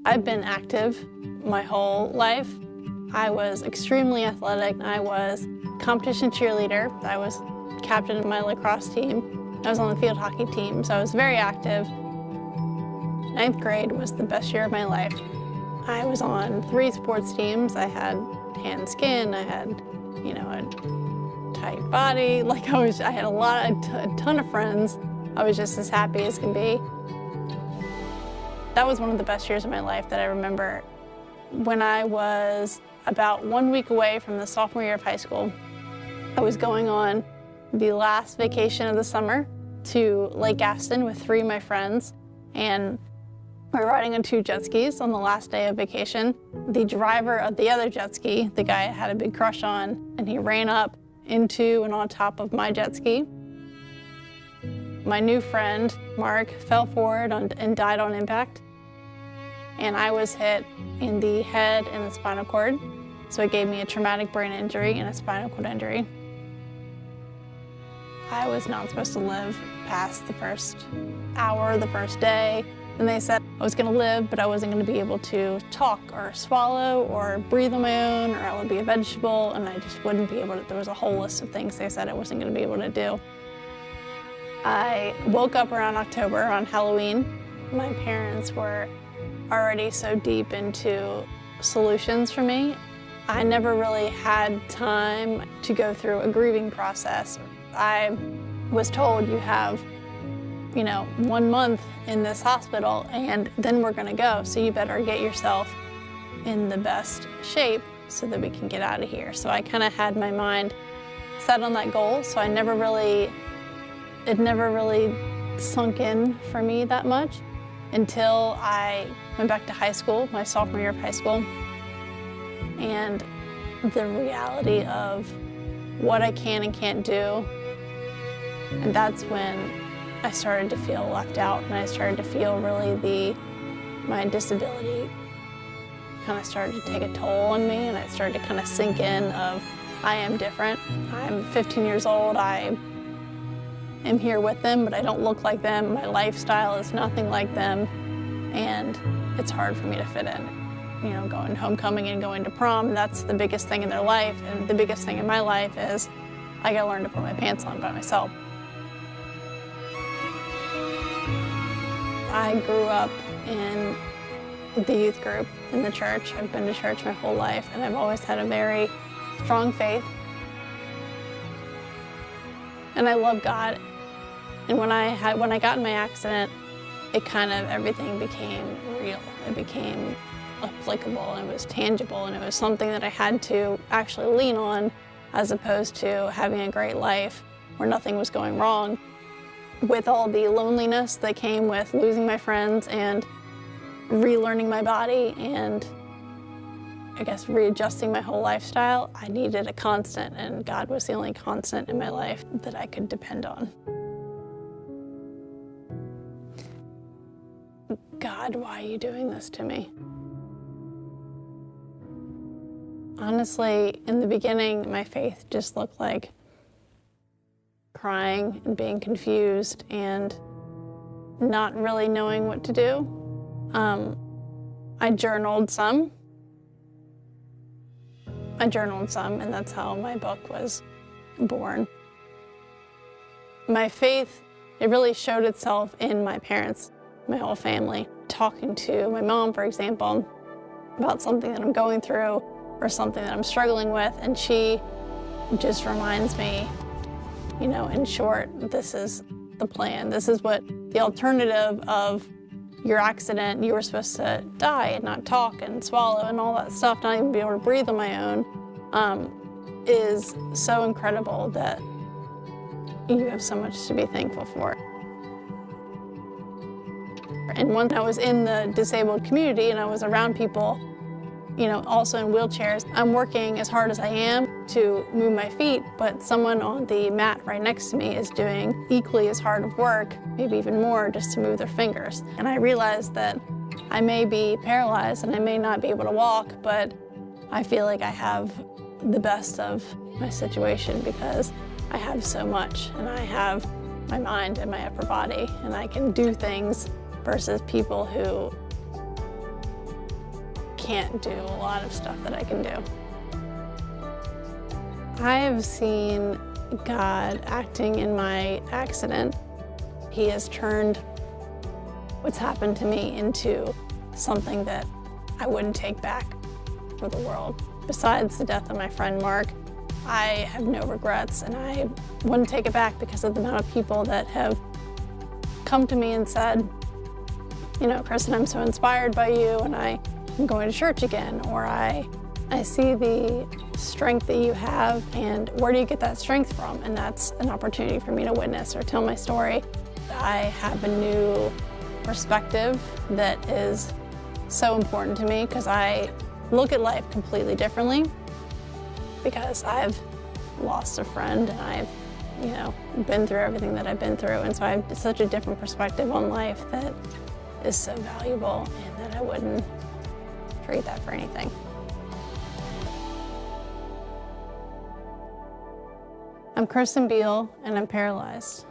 I've been active my whole life. I was extremely athletic. I was competition cheerleader. I was captain of my lacrosse team. I was on the field hockey team, so I was very active. Ninth grade was the best year of my life. I was on 3 sports teams. I had tan skin. I had, a tight body. I had a ton of friends. I was just as happy as can be. That was one of the best years of my life that I remember. When I was about 1 week away from the sophomore year of high school, I was going on the last vacation of the summer to Lake Gaston with 3 of my friends, and we were riding on 2 jet skis on the last day of vacation. The driver of the other jet ski, the guy I had a big crush on, and he ran up into and on top of my jet ski. My new friend, Mark, fell forward and died on impact. And I was hit in the head and the spinal cord. So it gave me a traumatic brain injury and a spinal cord injury. I was not supposed to live past the first hour, the first day. And they said I was gonna live, but I wasn't gonna be able to talk or swallow or breathe on my own, or I would be a vegetable, and I just wouldn't be able to. There was a whole list of things they said I wasn't gonna be able to do. I woke up around October on Halloween. My parents were already so deep into solutions for me. I never really had time to go through a grieving process. I was told, you have 1 month in this hospital and then we're gonna go, so you better get yourself in the best shape so that we can get out of here. So I kind of had my mind set on that goal, so it never really sunk in for me that much until I went back to high school, my sophomore year of high school, and the reality of what I can and can't do. And that's when I started to feel left out, and I started to feel really my disability kind of started to take a toll on me, and it started to kind of sink in of, I am different. I'm 15 years old. I am here with them, but I don't look like them. My lifestyle is nothing like them, and it's hard for me to fit in. Going homecoming and going to prom, that's the biggest thing in their life, and the biggest thing in my life is I gotta learn to put my pants on by myself. I grew up in the youth group in the church. I've been to church my whole life, and I've always had a very strong faith. And I love God. And when I got in my accident, everything became real. It became applicable, and it was tangible, and it was something that I had to actually lean on, as opposed to having a great life where nothing was going wrong. With all the loneliness that came with losing my friends and relearning my body and I guess readjusting my whole lifestyle, I needed a constant, and God was the only constant in my life that I could depend on. God, why are you doing this to me? Honestly, in the beginning, my faith just looked like crying and being confused and not really knowing what to do. I journaled some, and that's how my book was born. My faith, it really showed itself in my parents, my whole family. Talking to my mom, for example, about something that I'm going through or something that I'm struggling with, and she just reminds me, in short, this is the plan. This is what the alternative of your accident, you were supposed to die and not talk and swallow and all that stuff, not even be able to breathe on my own, is so incredible that you have so much to be thankful for. And when I was in the disabled community and I was around people, also in wheelchairs, I'm working as hard as I am to move my feet, but someone on the mat right next to me is doing equally as hard of work, maybe even more, just to move their fingers. And I realized that I may be paralyzed and I may not be able to walk, but I feel like I have the best of my situation because I have so much, and I have my mind and my upper body, and I can do things versus people who can't do a lot of stuff that I can do. I have seen God acting in my accident. He has turned what's happened to me into something that I wouldn't take back for the world. Besides the death of my friend Mark, I have no regrets, and I wouldn't take it back because of the amount of people that have come to me and said, you know, Kristin, I'm so inspired by you, and I'm going to church again, or I see the strength that you have, and where do you get that strength from? And that's an opportunity for me to witness or tell my story. I have a new perspective that is so important to me because I look at life completely differently because I've lost a friend and I've, you know, been through everything that I've been through, and so I have such a different perspective on life that is so valuable and that I wouldn't trade that for anything. I'm Kristin Beale, and I'm paralyzed.